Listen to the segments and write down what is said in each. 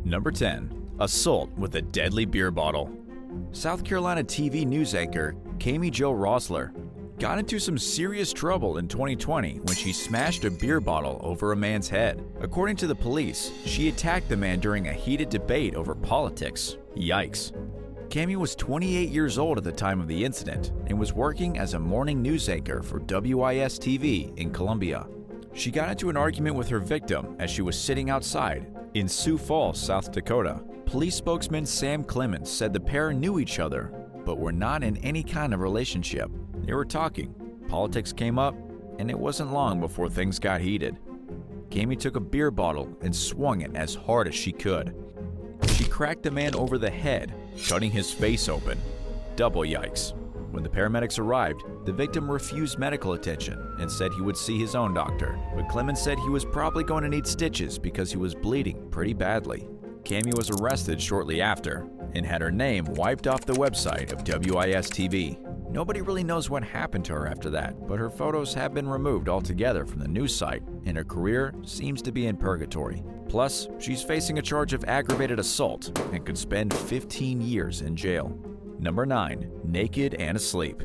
Number 10. Assault with a deadly beer bottle. South Carolina TV news anchor Kami Jo Rossler got into some serious trouble in 2020 when she smashed a beer bottle over a man's head. According to the police, she attacked the man during a heated debate over politics. Yikes. Kami was 28 years old at the time of the incident and was working as a morning news anchor for WIS-TV in Columbia. She got into an argument with her victim as she was sitting outside in Sioux Falls, South Dakota. Police spokesman Sam Clemens said the pair knew each other, but were not in any kind of relationship. They were talking, politics came up, and it wasn't long before things got heated. Kami took a beer bottle and swung it as hard as she could. She cracked the man over the head, cutting his face open. Double yikes. When the paramedics arrived, the victim refused medical attention and said he would see his own doctor, but Clemens said he was probably going to need stitches because he was bleeding pretty badly. Kami was arrested shortly after and had her name wiped off the website of WIS-TV. Nobody really knows what happened to her after that, but her photos have been removed altogether from the news site, and her career seems to be in purgatory. Plus, she's facing a charge of aggravated assault and could spend 15 years in jail. Number 9. Naked and asleep.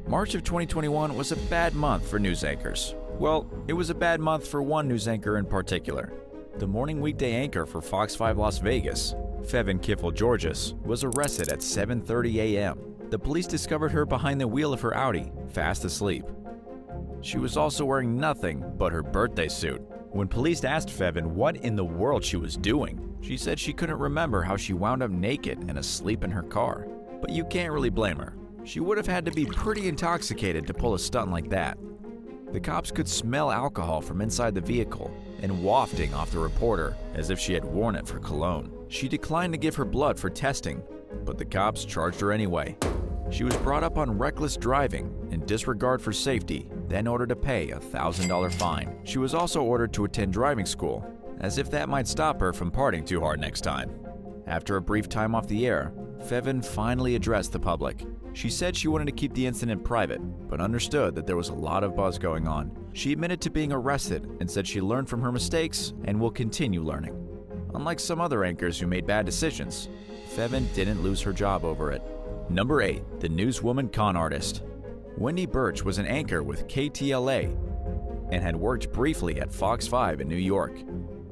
March of 2021 was a bad month for news anchors. Well, it was a bad month for one news anchor in particular. The morning weekday anchor for Fox 5 Las Vegas, Fevin Kiffel-Georges, was arrested at 7:30 a.m. The police discovered her behind the wheel of her Audi, fast asleep. She was also wearing nothing but her birthday suit. When police asked Fevin what in the world she was doing, she said she couldn't remember how she wound up naked and asleep in her car. But you can't really blame her. She would have had to be pretty intoxicated to pull a stunt like that. The cops could smell alcohol from inside the vehicle and wafting off the reporter as if she had worn it for cologne. She declined to give her blood for testing, but the cops charged her anyway. She was brought up on reckless driving and disregard for safety, then ordered to pay a $1,000 fine. She was also ordered to attend driving school, as if that might stop her from partying too hard next time. After a brief time off the air, Fevin finally addressed the public. She said she wanted to keep the incident private, but understood that there was a lot of buzz going on. She admitted to being arrested and said she learned from her mistakes and will continue learning. Unlike some other anchors who made bad decisions, Fevin didn't lose her job over it. Number 8. The newswoman con artist. Wendy Birch was an anchor with KTLA and had worked briefly at Fox 5 in New York.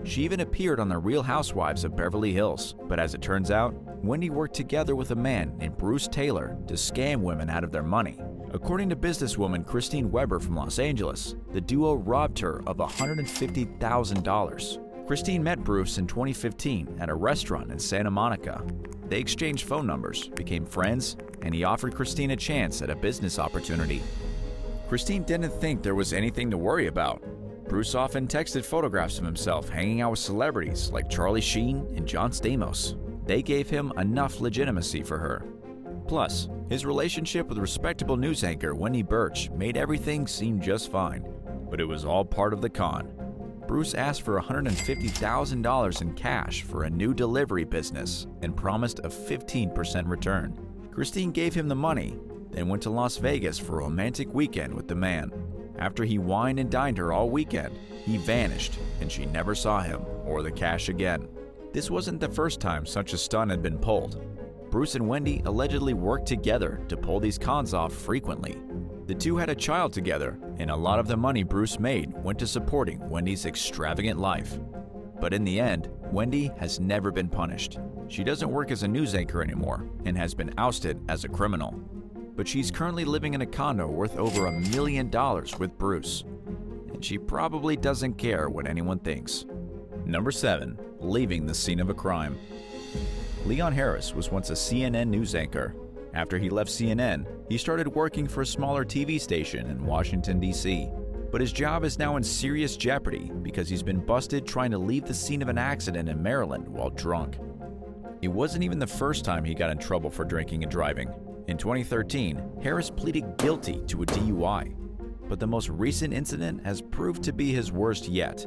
She even appeared on The Real Housewives of Beverly Hills, but as it turns out, Wendy worked together with a man named Bruce Taylor to scam women out of their money. According to businesswoman Christine Weber from Los Angeles, the duo robbed her of $150,000. Christine met Bruce in 2015 at a restaurant in Santa Monica. They exchanged phone numbers, became friends, and he offered Christine a chance at a business opportunity. Christine didn't think there was anything to worry about. Bruce often texted photographs of himself hanging out with celebrities like Charlie Sheen and John Stamos. They gave him enough legitimacy for her. Plus, his relationship with respectable news anchor Wendy Birch made everything seem just fine. But it was all part of the con. Bruce asked for $150,000 in cash for a new delivery business and promised a 15% return. Christine gave him the money, then went to Las Vegas for a romantic weekend with the man. After he wined and dined her all weekend, he vanished and she never saw him or the cash again. This wasn't the first time such a stunt had been pulled. Bruce and Wendy allegedly worked together to pull these cons off frequently. The two had a child together, and a lot of the money Bruce made went to supporting Wendy's extravagant life. But in the end, Wendy has never been punished. She doesn't work as a news anchor anymore and has been ousted as a criminal. But she's currently living in a condo worth over $1 million with Bruce. And she probably doesn't care what anyone thinks. Number 7. Leaving the scene of a crime. Leon Harris was once a CNN news anchor. After he left CNN, he started working for a smaller TV station in Washington, D.C. But his job is now in serious jeopardy because he's been busted trying to leave the scene of an accident in Maryland while drunk. It wasn't even the first time he got in trouble for drinking and driving. In 2013, Harris pleaded guilty to a DUI. But the most recent incident has proved to be his worst yet.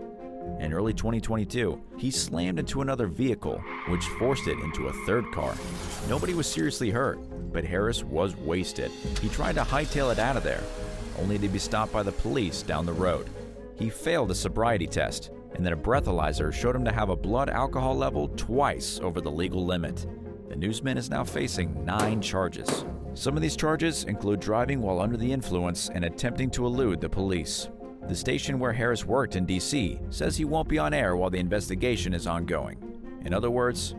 In early 2022, he slammed into another vehicle, which forced it into a third car. Nobody was seriously hurt, but Harris was wasted. He tried to hightail it out of there, only to be stopped by the police down the road. He failed a sobriety test and that a breathalyzer showed him to have a blood alcohol level twice over the legal limit. The newsman is now facing 9 charges. Some of these charges include driving while under the influence and attempting to elude the police. The station where Harris worked in D.C. says he won't be on air while the investigation is ongoing. In other words,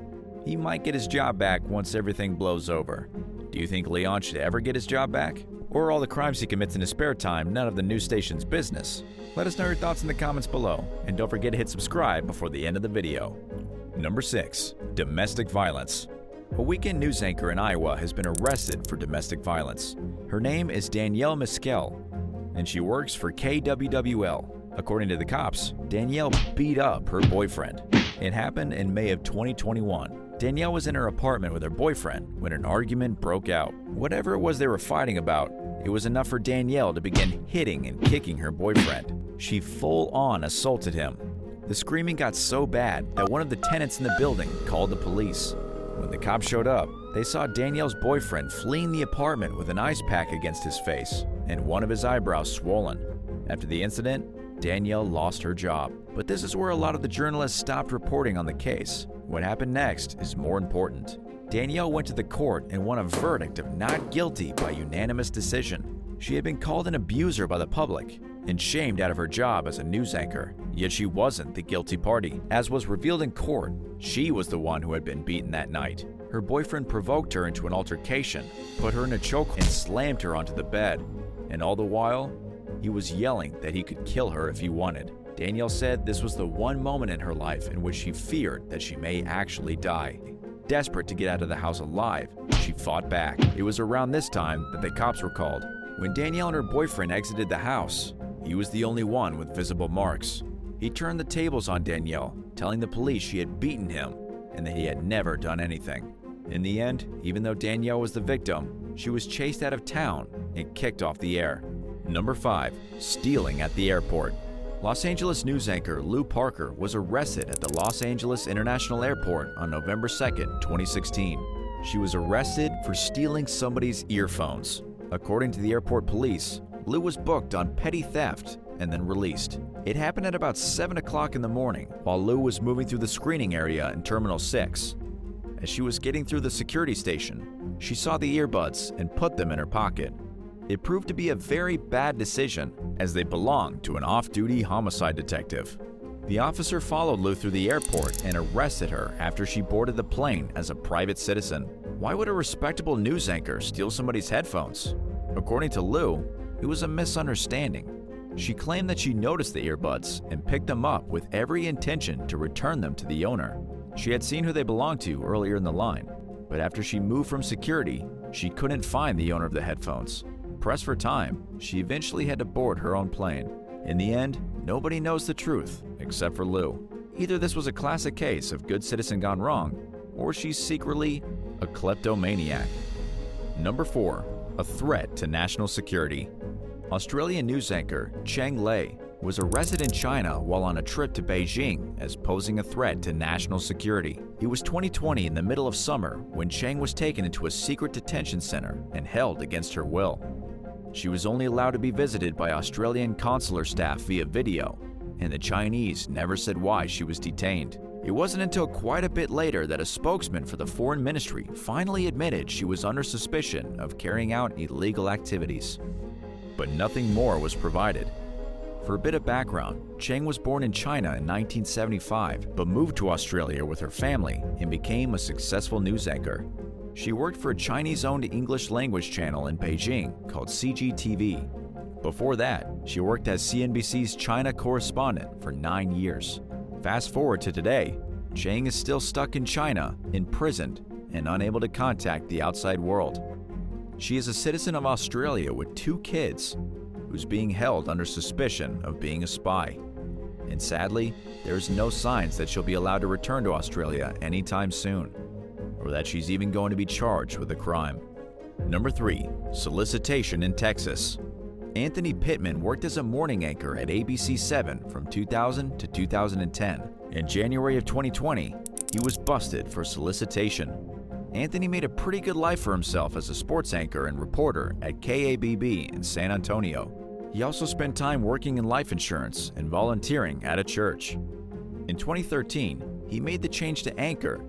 he might get his job back once everything blows over. Do you think Leon should ever get his job back? Or are all the crimes he commits in his spare time none of the news station's business? Let us know your thoughts in the comments below, and don't forget to hit subscribe before the end of the video. Number 6. Domestic violence. A weekend news anchor in Iowa has been arrested for domestic violence. Her name is Danielle Meskel, and she works for KWWL. According to the cops, Danielle beat up her boyfriend. It happened in May of 2021. Danielle was in her apartment with her boyfriend when an argument broke out. Whatever it was they were fighting about, it was enough for Danielle to begin hitting and kicking her boyfriend. She full-on assaulted him. The screaming got so bad that one of the tenants in the building called the police. When the cops showed up, they saw Danielle's boyfriend fleeing the apartment with an ice pack against his face and one of his eyebrows swollen. After the incident, Danielle lost her job. But this is where a lot of the journalists stopped reporting on the case. What happened next is more important. Danielle went to the court and won a verdict of not guilty by unanimous decision. She had been called an abuser by the public and shamed out of her job as a news anchor, yet she wasn't the guilty party. As was revealed in court, she was the one who had been beaten that night. Her boyfriend provoked her into an altercation, put her in a chokehold, and slammed her onto the bed. And all the while, he was yelling that he could kill her if he wanted. Danielle said this was the one moment in her life in which she feared that she may actually die. Desperate to get out of the house alive, she fought back. It was around this time that the cops were called. When Danielle and her boyfriend exited the house, he was the only one with visible marks. He turned the tables on Danielle, telling the police she had beaten him and that he had never done anything. In the end, even though Danielle was the victim, she was chased out of town and kicked off the air. Number 5. Stealing at the airport. Los Angeles news anchor Lou Parker was arrested at the Los Angeles International Airport on November 2, 2016. She was arrested for stealing somebody's earphones. According to the airport police, Lou was booked on petty theft and then released. It happened at about 7 o'clock in the morning while Lou was moving through the screening area in Terminal 6. As she was getting through the security station, she saw the earbuds and put them in her pocket. It proved to be a very bad decision as they belonged to an off-duty homicide detective. The officer followed Lou through the airport and arrested her after she boarded the plane as a private citizen. Why would a respectable news anchor steal somebody's headphones? According to Lou, it was a misunderstanding. She claimed that she noticed the earbuds and picked them up with every intention to return them to the owner. She had seen who they belonged to earlier in the line, but after she moved from security, she couldn't find the owner of the headphones. Pressed for time, she eventually had to board her own plane. In the end, nobody knows the truth except for Lou. Either this was a classic case of good citizen gone wrong, or she's secretly a kleptomaniac. Number 4. A threat to national security. Australian news anchor Cheng Lei was arrested in China while on a trip to Beijing as posing a threat to national security. It was 2020 in the middle of summer when Cheng was taken into a secret detention center and held against her will. She was only allowed to be visited by Australian consular staff via video, and the Chinese never said why she was detained. It wasn't until quite a bit later that a spokesman for the foreign ministry finally admitted she was under suspicion of carrying out illegal activities. But nothing more was provided. For a bit of background, Cheng was born in China in 1975, but moved to Australia with her family and became a successful news anchor. She worked for a Chinese-owned English-language channel in Beijing called CGTV. Before that, she worked as CNBC's China correspondent for 9 years. Fast forward to today, Cheng is still stuck in China, imprisoned, and unable to contact the outside world. She is a citizen of Australia with 2 kids, who's being held under suspicion of being a spy. And sadly, there's no signs that she'll be allowed to return to Australia anytime soon, or that she's even going to be charged with a crime. Number 3. Solicitation in Texas. Anthony Pittman worked as a morning anchor at ABC 7 from 2000 to 2010. In January of 2020, he was busted for solicitation. Anthony made a pretty good life for himself as a sports anchor and reporter at KABB in San Antonio. He also spent time working in life insurance and volunteering at a church. In 2013, he made the change to anchor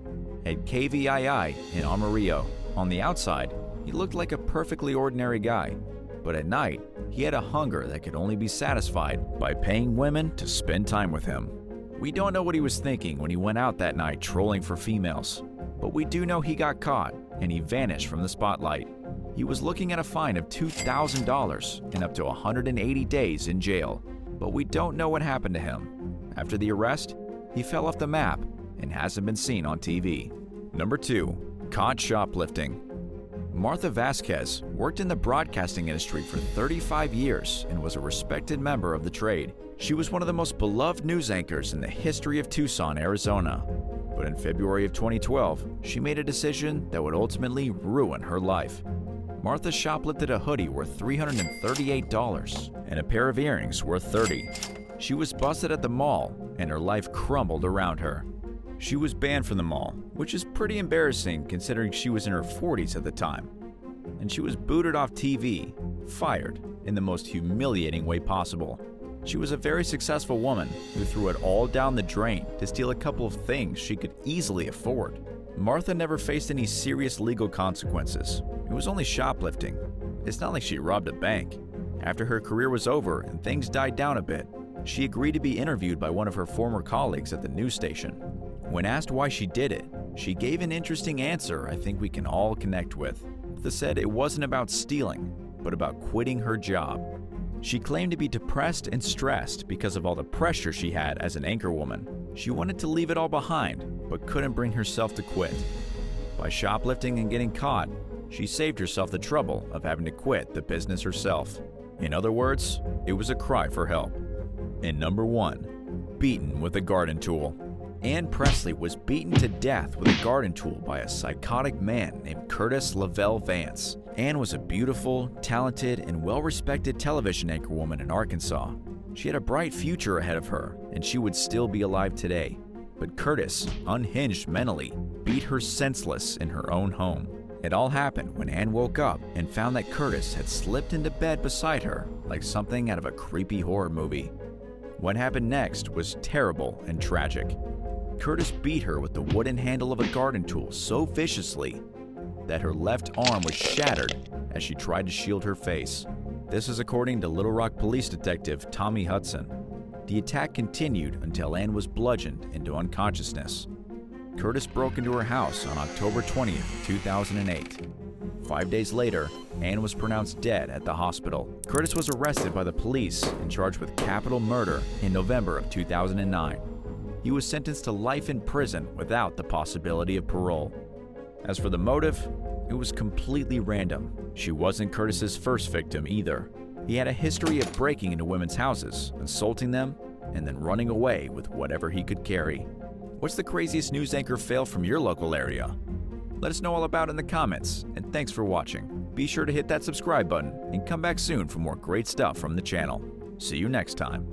at KVII in Amarillo. On the outside, he looked like a perfectly ordinary guy, but at night, he had a hunger that could only be satisfied by paying women to spend time with him. We don't know what he was thinking when he went out that night trolling for females, but we do know he got caught and he vanished from the spotlight. He was looking at a fine of $2,000 and up to 180 days in jail, but we don't know what happened to him. After the arrest, he fell off the map and hasn't been seen on TV. Number 2. Caught shoplifting. Martha Vasquez worked in the broadcasting industry for 35 years and was a respected member of the trade. She was one of the most beloved news anchors in the history of Tucson, Arizona. But in February of 2012, she made a decision that would ultimately ruin her life. Martha shoplifted a hoodie worth $338 and a pair of earrings worth $30. She was busted at the mall and her life crumbled around her. She was banned from the mall, which is pretty embarrassing considering she was in her 40s at the time. And she was booted off TV, fired, in the most humiliating way possible. She was a very successful woman who threw it all down the drain to steal a couple of things she could easily afford. Martha never faced any serious legal consequences. It was only shoplifting. It's not like she robbed a bank. After her career was over and things died down a bit, she agreed to be interviewed by one of her former colleagues at the news station. When asked why she did it, she gave an interesting answer I think we can all connect with. Martha said it wasn't about stealing, but about quitting her job. She claimed to be depressed and stressed because of all the pressure she had as an anchorwoman. She wanted to leave it all behind, but couldn't bring herself to quit. By shoplifting and getting caught, she saved herself the trouble of having to quit the business herself. In other words, it was a cry for help. And number 1, beaten with a garden tool. Ann Presley was beaten to death with a garden tool by a psychotic man named Curtis Lavelle Vance. Ann was a beautiful, talented, and well-respected television anchorwoman in Arkansas. She had a bright future ahead of her, and she would still be alive today. But Curtis, unhinged mentally, beat her senseless in her own home. It all happened when Ann woke up and found that Curtis had slipped into bed beside her like something out of a creepy horror movie. What happened next was terrible and tragic. Curtis beat her with the wooden handle of a garden tool so viciously that her left arm was shattered as she tried to shield her face. This is according to Little Rock Police Detective Tommy Hudson. The attack continued until Ann was bludgeoned into unconsciousness. Curtis broke into her house on October 20th, 2008. 5 days later, Ann was pronounced dead at the hospital. Curtis was arrested by the police and charged with capital murder in November of 2009. He was sentenced to life in prison without the possibility of parole. As for the motive, it was completely random. She wasn't Curtis's first victim either. He had a history of breaking into women's houses, assaulting them, and then running away with whatever he could carry. What's the craziest news anchor fail from your local area? Let us know all about it in the comments, and thanks for watching. Be sure to hit that subscribe button and come back soon for more great stuff from the channel. See you next time.